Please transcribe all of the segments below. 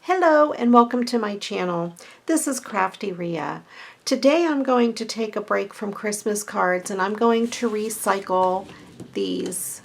Hello and welcome to my channel. This is CraftyRia. Today I'm going to take a break from Christmas cards and I'm going to recycle these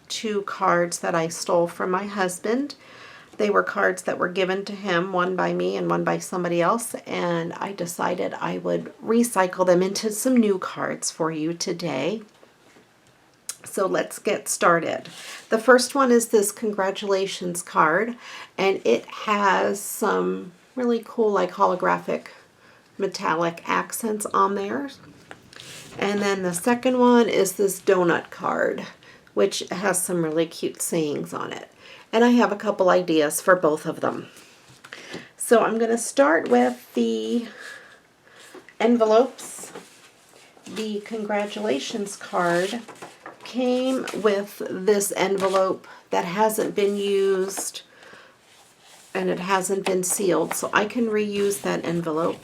two cards that I stole from my husband. They were cards that were given to him, one by me and one by somebody else, and I decided I would recycle them into some new cards for you today. So let's get started. The first one is this congratulations card, and it has some really cool like holographic metallic accents on there. And then the second one is this donut card, which has some really cute sayings on it. And I have a couple ideas for both of them. So I'm going to start with the envelopes. The congratulations card came with this envelope that hasn't been used and it hasn't been sealed, so I can reuse that envelope.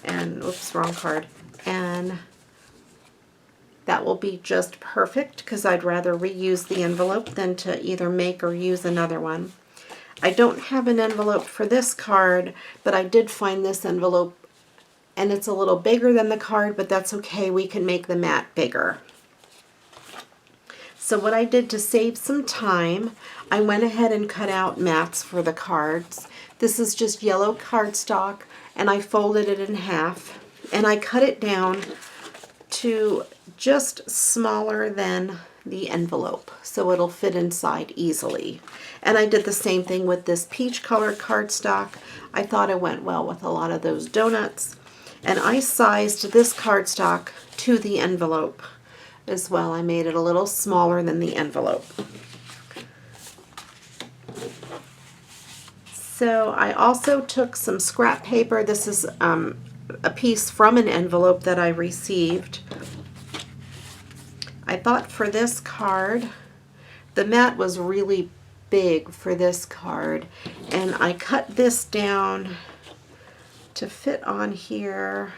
And oops, wrong card. And that will be just perfect because I'd rather reuse the envelope than to either make or use another one. I don't have an envelope for this card, but I did find this envelope and it's a little bigger than the card, but that's okay. We can make the mat bigger. So what I did to save some time, I went ahead and cut out mats for the cards. This is just yellow cardstock, and I folded it in half, and I cut it down to just smaller than the envelope, so it'll fit inside easily. And I did the same thing with this peach colored cardstock. I thought it went well with a lot of those donuts, and I sized this cardstock to the envelope as well. I made it a little smaller than the envelope. So I also took some scrap paper. This is a piece from an envelope that I received. I thought for this card, the mat was really big for this card, and I cut this down to fit on here,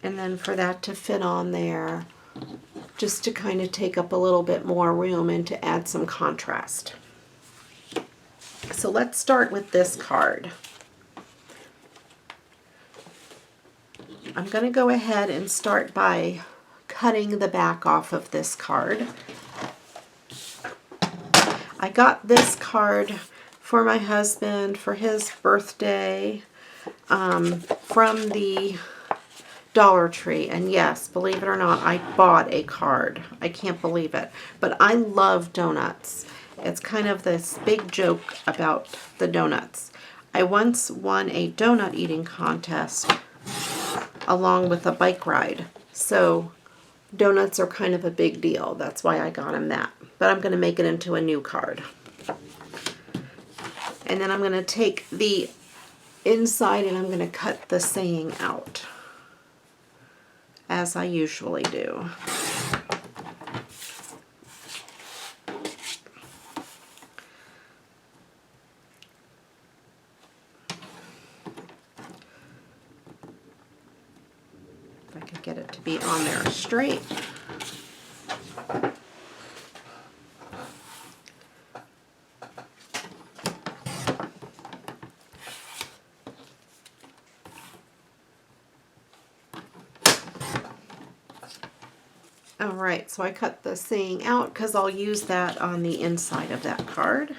and then for that to fit on there, just to kind of take up a little bit more room and to add some contrast. So let's start with this card. I'm going to go ahead and start by cutting the back off of this card. I got this card for my husband for his birthday from the Dollar Tree, and yes, believe it or not, I bought a card. I can't believe it, but I love donuts. It's kind of this big joke about the donuts. I once won a donut eating contest along with a bike ride, so donuts are kind of a big deal. That's why I got him that, but I'm going to make it into a new card. And then I'm going to take the inside and I'm going to cut the saying out, as I usually do. If I can get it to be on there straight. Alright, so I cut the saying out because I'll use that on the inside of that card.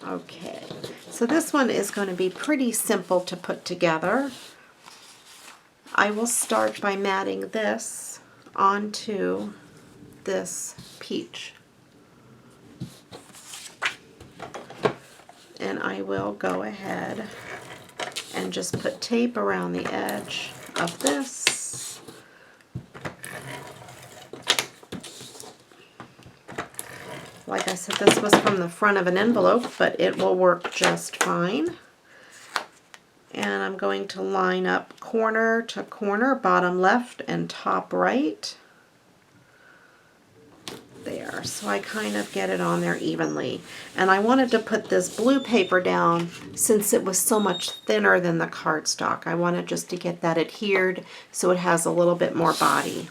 Okay, so this one is going to be pretty simple to put together. I will start by matting this onto this peach. And I will go ahead and just put tape around the edge of this. Like I said, this was from the front of an envelope, but it will work just fine. And I'm going to line up corner to corner, bottom left and top right. There, so I kind of get it on there evenly. And I wanted to put this blue paper down since it was so much thinner than the cardstock. I wanted just to get that adhered so it has a little bit more body.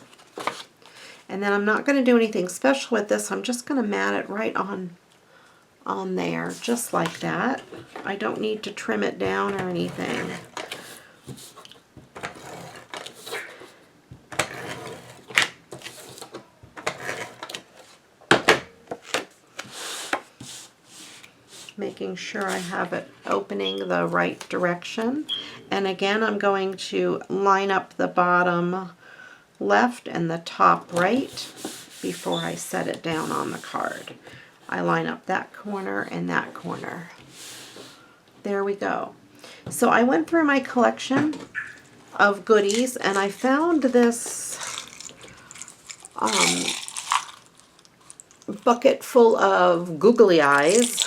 And then I'm not going to do anything special with this. I'm just going to mat it right on there, just like that. I don't need to trim it down or anything. Making sure I have it opening the right direction. And again, I'm going to line up the bottom left and the top right before I set it down on the card. I line up that corner and that corner. There we go. So I went through my collection of goodies and I found this bucket full of googly eyes,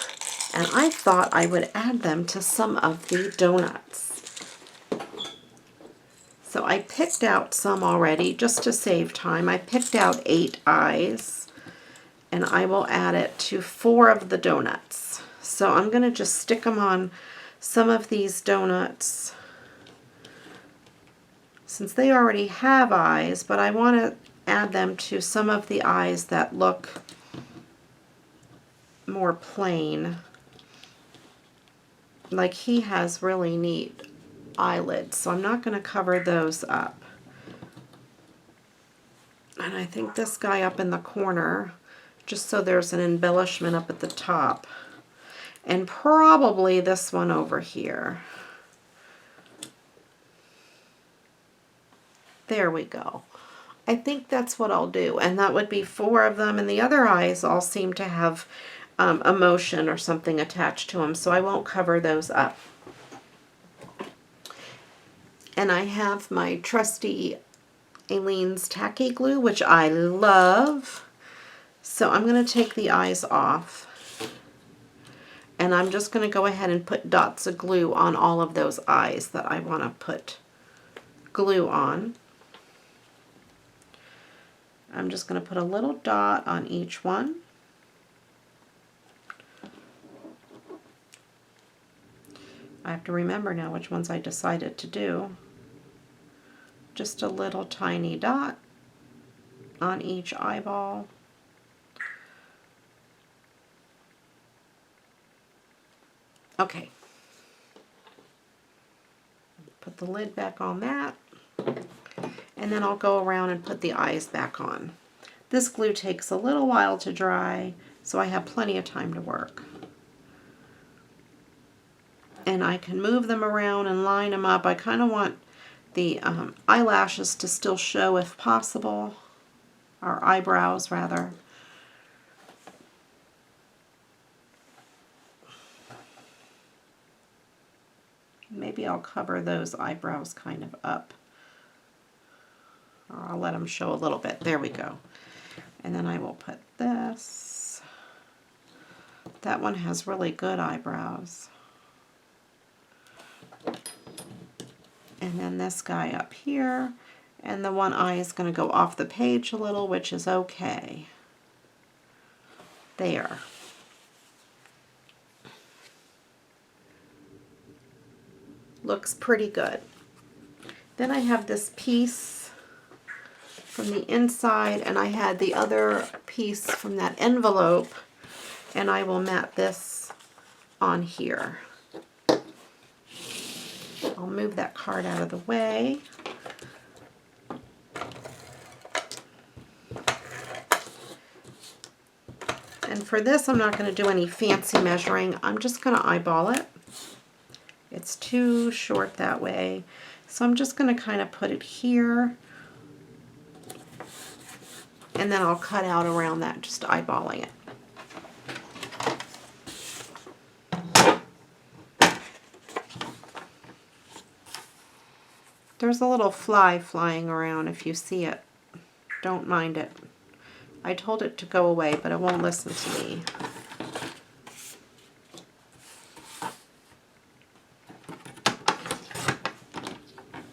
and I thought I would add them to some of the donuts. So I picked out some already just to save time. I picked out 8 eyes, and I will add it to 4 of the donuts. So I'm going to just stick them on some of these donuts since they already have eyes, but I want to add them to some of the eyes that look more plain. Like he has really neat eyelids, so I'm not going to cover those up. And I think this guy up in the corner, just so there's an embellishment up at the top. And probably this one over here. There we go. I think that's what I'll do, and that would be 4 of them, and the other eyes all seem to have emotion or something attached to them, so I won't cover those up. And I have my trusty Aleene's tacky glue, which I love. So I'm going to take the eyes off, and I'm just going to go ahead and put dots of glue on all of those eyes that I want to put glue on. I'm just going to put a little dot on each one. I have to remember now which ones I decided to do. Just a little tiny dot on each eyeball. Okay. Put the lid back on that. And then I'll go around and put the eyes back on. This glue takes a little while to dry, so I have plenty of time to work. And I can move them around and line them up. I kind of want the eyelashes to still show if possible, or eyebrows rather. Maybe I'll cover those eyebrows kind of up. Or I'll let them show a little bit. There we go. And then I will put this. That one has really good eyebrows. And then this guy up here. And the one eye is going to go off the page a little, which is okay. There. Looks pretty good. Then I have this piece from the inside, and I had the other piece from that envelope, and I will mat this on here. I'll move that card out of the way. And for this, I'm not going to do any fancy measuring. I'm just going to eyeball it. It's too short that way. So I'm just going to kind of put it here. And then I'll cut out around that, just eyeballing it. There's a little fly flying around if you see it. Don't mind it. I told it to go away, but it won't listen to me.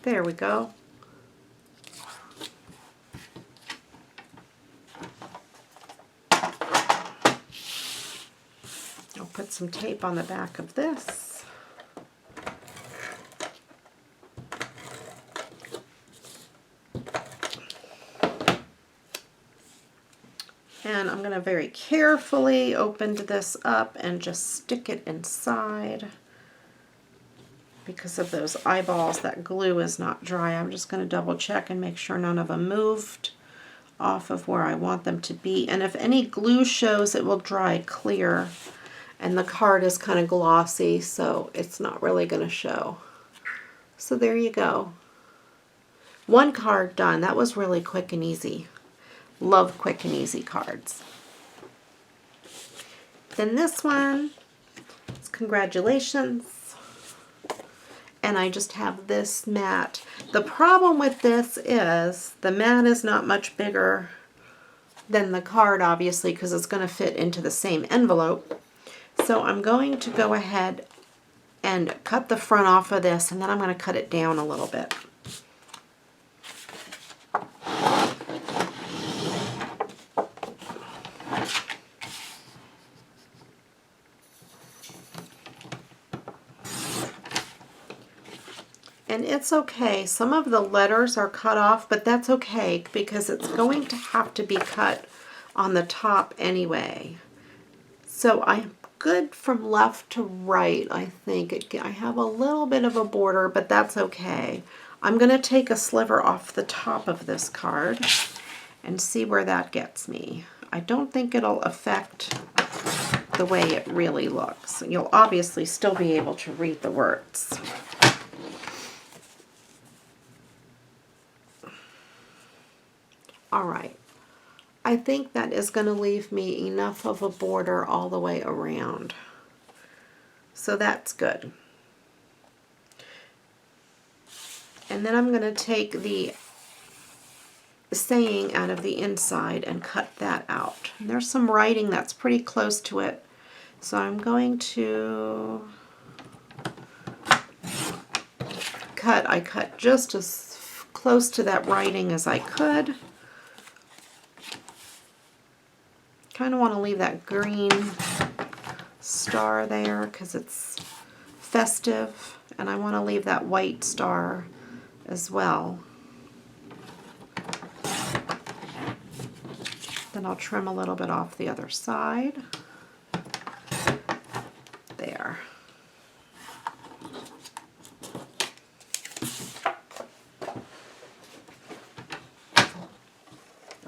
There we go. I'll put some tape on the back of this. And I'm going to very carefully open this up and just stick it inside. Because of those eyeballs, that glue is not dry. I'm just going to double check and make sure none of them moved off of where I want them to be. And if any glue shows, it will dry clear. And the card is kind of glossy, so it's not really going to show. So there you go. One card done. That was really quick and easy. Love quick and easy cards. Then this one is congratulations. And I just have this mat. The problem with this is the mat is not much bigger than the card, obviously, because it's going to fit into the same envelope. So I'm going to go ahead and cut the front off of this, and then I'm going to cut it down a little bit. And it's okay. Some of the letters are cut off, but that's okay because it's going to have to be cut on the top anyway. So I'm good from left to right, I think. I have a little bit of a border, but that's okay. I'm going to take a sliver off the top of this card and see where that gets me. I don't think it'll affect the way it really looks. You'll obviously still be able to read the words. All right. I think that is going to leave me enough of a border all the way around. So that's good. And then I'm going to take the saying out of the inside and cut that out. And there's some writing that's pretty close to it. So I'm going to I cut just as close to that writing as I could. Kind of want to leave that green star there because it's festive, and I want to leave that white star as well. Then I'll trim a little bit off the other side. There.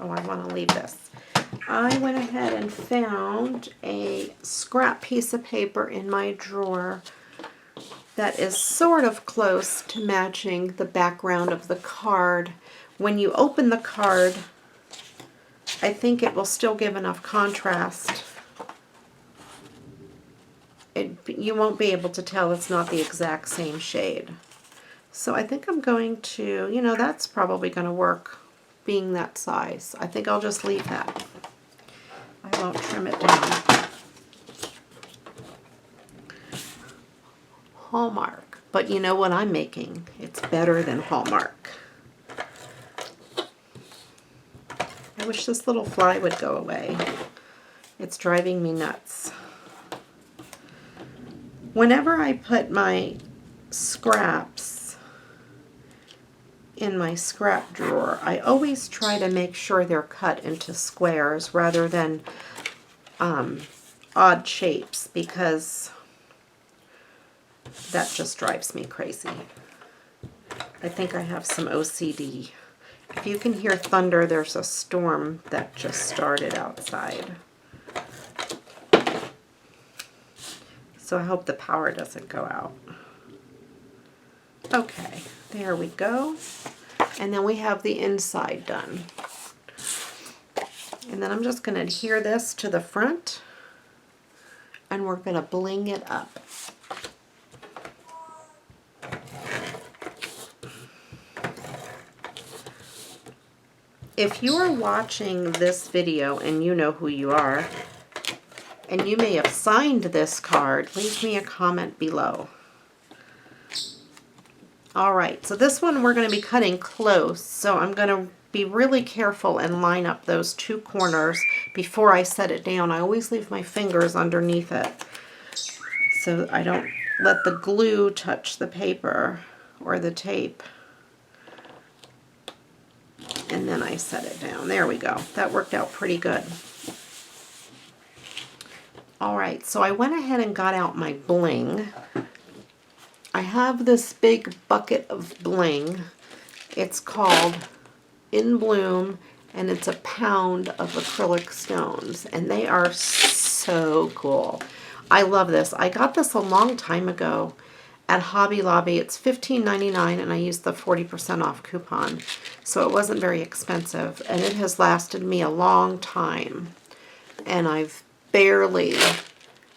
Oh, I want to leave this. I went ahead and found a scrap piece of paper in my drawer that is sort of close to matching the background of the card. When you open the card, I think it will still give enough contrast. You won't be able to tell it's not the exact same shade. So I think I'm going to, that's probably going to work being that size. I think I'll just leave that. I won't trim it down. Hallmark. But you know what I'm making? It's better than Hallmark. I wish this little fly would go away. It's driving me nuts. Whenever I put my scraps in my scrap drawer, I always try to make sure they're cut into squares rather than odd shapes, because that just drives me crazy. I think I have some OCD. If you can hear thunder, there's a storm that just started outside. So I hope the power doesn't go out. Okay, there we go. And then we have the inside done. And then I'm just going to adhere this to the front, and we're going to bling it up. If you are watching this video and you know who you are, and you may have signed this card, leave me a comment below. Alright, so this one we're going to be cutting close, so I'm going to be really careful and line up those two corners before I set it down. I always leave my fingers underneath it so I don't let the glue touch the paper or the tape. And then I set it down. There we go. That worked out pretty good. Alright, so I went ahead and got out my bling. I have this big bucket of bling. It's called In Bloom, and it's a pound of acrylic stones, and they are so cool. I love this. I got this a long time ago at Hobby Lobby. It's $15.99, and I used the 40% off coupon, so it wasn't very expensive, and it has lasted me a long time, and I've barely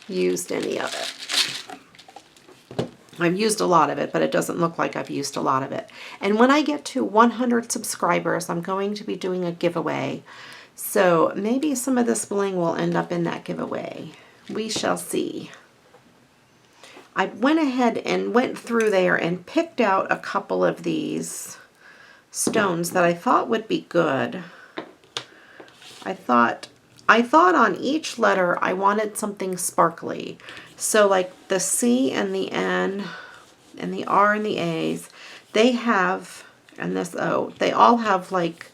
used any of it. I've used a lot of it, but it doesn't look like I've used a lot of it. And when I get to 100 subscribers, I'm going to be doing a giveaway. So maybe some of this bling will end up in that giveaway. We shall see. I went ahead and went through there and picked out a couple of these stones that I thought would be good. I thought on each letter I wanted something sparkly. So like the C and the N and the R and the A's, they have, and this O, they all have like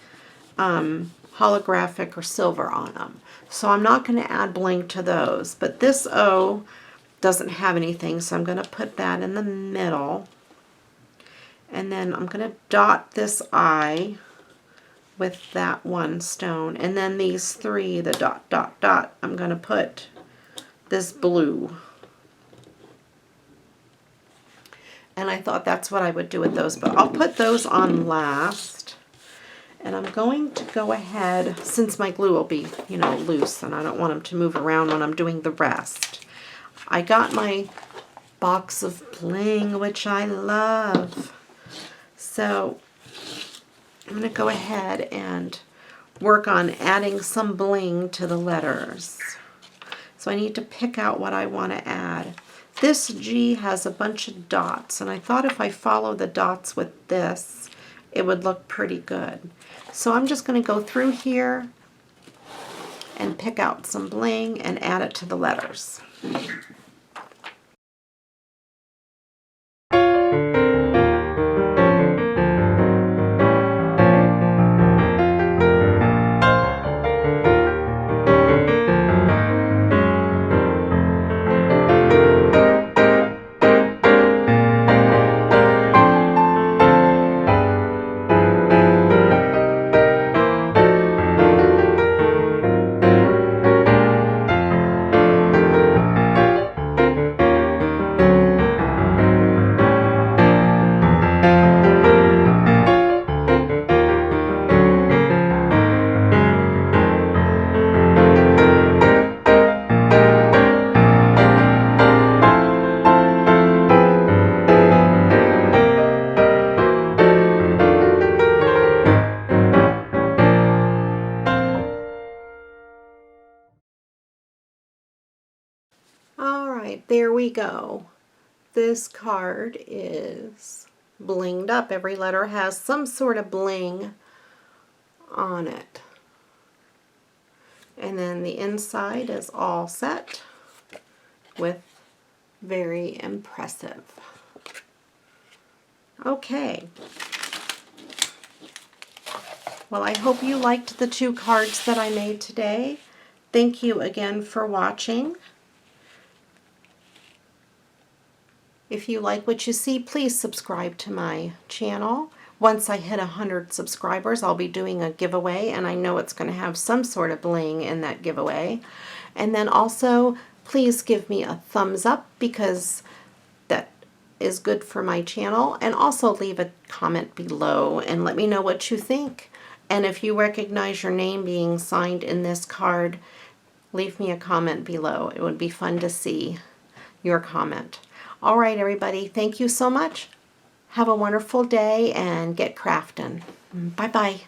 holographic or silver on them. So I'm not going to add bling to those. But this O doesn't have anything, so I'm going to put that in the middle. And then I'm going to dot this I with that one stone. And then these three, the dot, dot, dot, I'm going to put this blue. And I thought that's what I would do with those, but I'll put those on last. And I'm going to go ahead, since my glue will be, you know, loose, and I don't want them to move around when I'm doing the rest. I got my box of bling, which I love. So I'm going to go ahead and work on adding some bling to the letters. So I need to pick out what I want to add. This G has a bunch of dots, and I thought if I follow the dots with this, it would look pretty good. So I'm just going to go through here and pick out some bling and add it to the letters. Alright, there we go. This card is blinged up. Every letter has some sort of bling on it. And then the inside is all set with very impressive. Okay. Well, I hope you liked the 2 cards that I made today. Thank you again for watching. If you like what you see, please subscribe to my channel. Once I hit 100 subscribers, I'll be doing a giveaway, and I know it's going to have some sort of bling in that giveaway. And then also, please give me a thumbs up, because that is good for my channel. And also leave a comment below and let me know what you think. And if you recognize your name being signed in this card, leave me a comment below. It would be fun to see your comment. All right, everybody, thank you so much. Have a wonderful day and get crafting. Bye-bye.